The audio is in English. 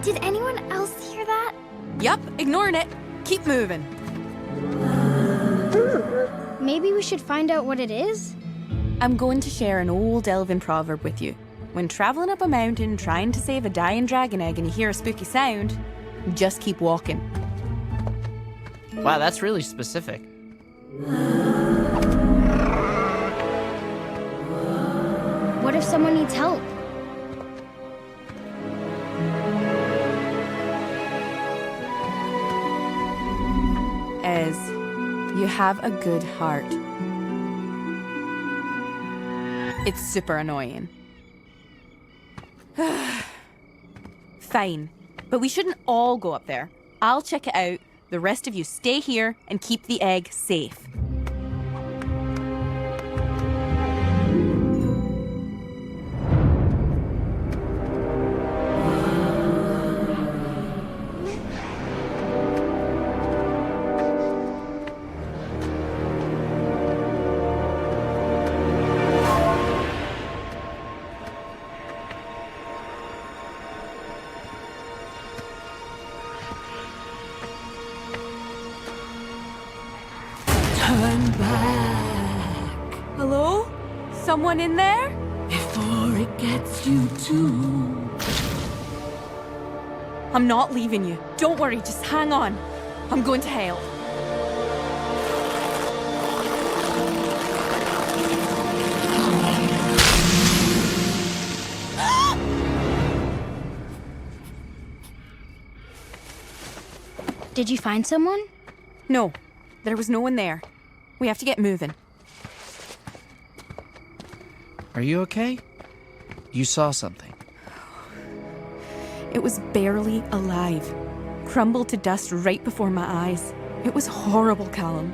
Did anyone else hear that? Yup, ignoring it. Keep moving. Maybe we should find out what it is? I'm going to share an old elven proverb with you. When traveling up a mountain trying to save a dying dragon egg and you hear a spooky sound, just keep walking. Wow, that's really specific. What if someone needs help? Ez, you have a good heart. It's super annoying. Fine, but we shouldn't all go up there. I'll check it out. The rest of you stay here and keep the egg safe. Turn back Hello? Someone in there? before it gets you too. I'm not leaving you. Don't worry, just hang on. I'm going to help. Did you find someone? No, there was no one there. We have to get moving. Are you okay? You saw something. It was barely alive. Crumbled to dust right before my eyes. It was horrible, Callum.